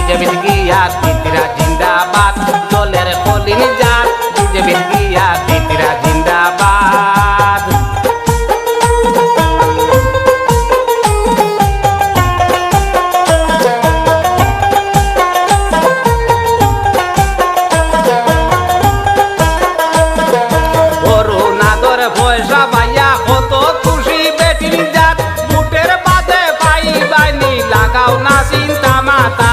বিজেপির গিয়া তিতিরা জিন্দাবাদ দলের কলিন জাত বিজেপির গিয়া তিতিরা জিন্দাবাদ অরুণাদর পয়সা পাইয়া কত খুশি বেটির জাত বুটের পাতে পাই বাইনি লাগাও না চিন্তা মাতা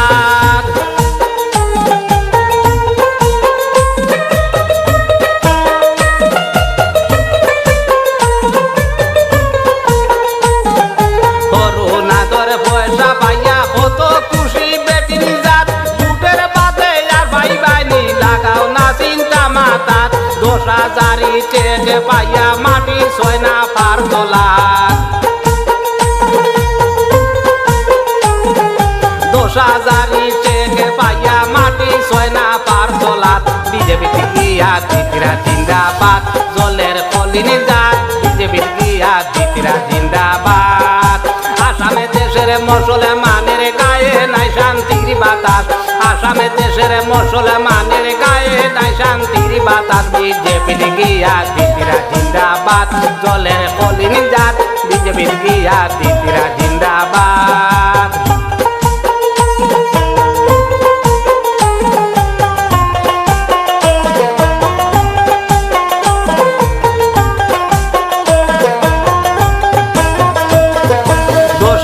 অরুণাদর পয়সা পাইয়া কত খুশি বেটির জাত বুটের পাতে আর ভাই বাইনি লাগাও না চিন্তা মাতা 10,000 চেকে পাইয়া মাটি ছয় না পার তোলা 10,000 চেকে পাইয়া মাটি ছয় না পার তোলা বিজেপি গিয়া তিতিরা জিন্দাবাদ জলের কলিন জাত বিজেপি গিয়া তিতিরা জিন্দাবাদ আসামে দেশের মুসলমানের গায়ে নাই শান্তির বাতাস আসামে দেশের মুসলমানের গায়ে নাই শান্তির বাতাস বিজেপি গিয়া তিতিরা জিন্দাবাদ জলের কলিন জাত বিজেপি গিয়া তিতিরা জিন্দাবাদ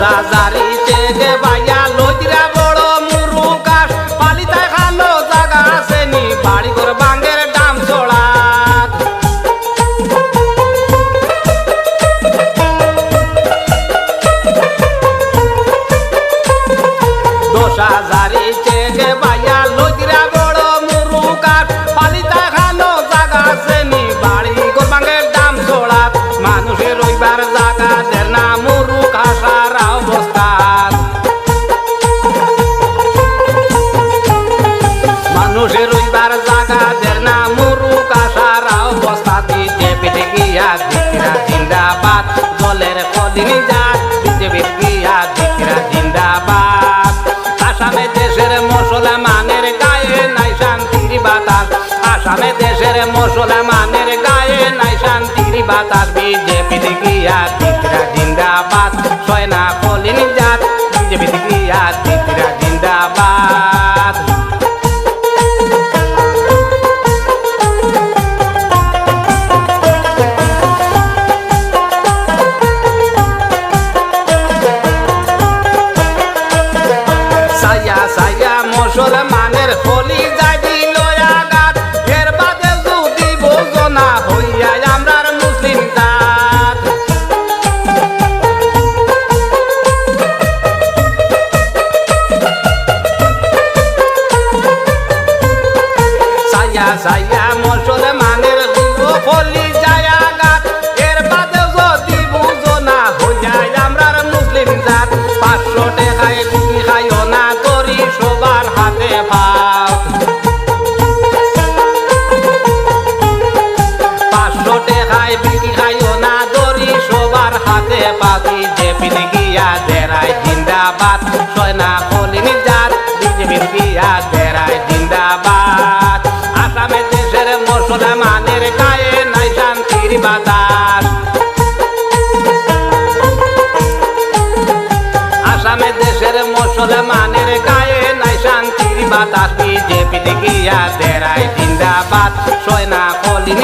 হাজারি চেকে ভাইয়া লজিরা বড় মুরু গাছ পালিতা খানো জাগা আসেনি বাড়ি ঘর বাঙ্গের দাম চড়া 10,000 চেকে ভাইয়া লজিরা বড় মুরু গাছ পালিতা খানো জাগা আসেনি বাড়ি ঘর বাঙ্গের দাম চড়া মানুষের রইবার জাগা দের না মুরু খাসার অবস্থা মানুষের রইবার জাগা দের না মুরু খাসার অবস্থা বিজেপি গিয়া তিতিরা জিন্দাবাদ দলের কলিন জাত বিজেপি গিয়া তিতিরা জিন্দাবাদ আসামে দেশের মুসলমানের গায়ে নাই শান্তির বাতাস আসামে দেশের মুসলমানের গায়ে নাই শান্তির বাতাস বিজেপি গিয়া তিতিরা জিন্দাবাদ ছয় না কলিন জাত বিজেপি গিয়া তিতিরা জিন্দাবাদ সায়া সায়া মুসলমানের হলি যাই দিল আঘাত এর বাদে যদি বোঝনা হইয়া আমরার মুসলিম জাত সায়া সায়া মুসলমানের হলি যায় আঘাত এর বাদে যদি বোঝনা হইয়া আমরার মুসলিম জাত 500 টাকায় গুটি খাইও না করি সবার হাতে ভাত 500 টাকায় বিক্রি খাইও না দরি সবার হাতে পাখি বিজেপি গিয়া দেরাই জিন্দাবাদ ছয় না কলিন জাত বিজেপি গিয়া দেরাই জিন্দাবাদ আসামে দেশের মুসলমানের গায়ে নাই শান্তির বাতাস আসামে দেশের মুসলমানের গায়ে নাই শান্তির বাতাস বিজেপি গিয়া দেরাই জিন্দাবাদ ছয় না কলিন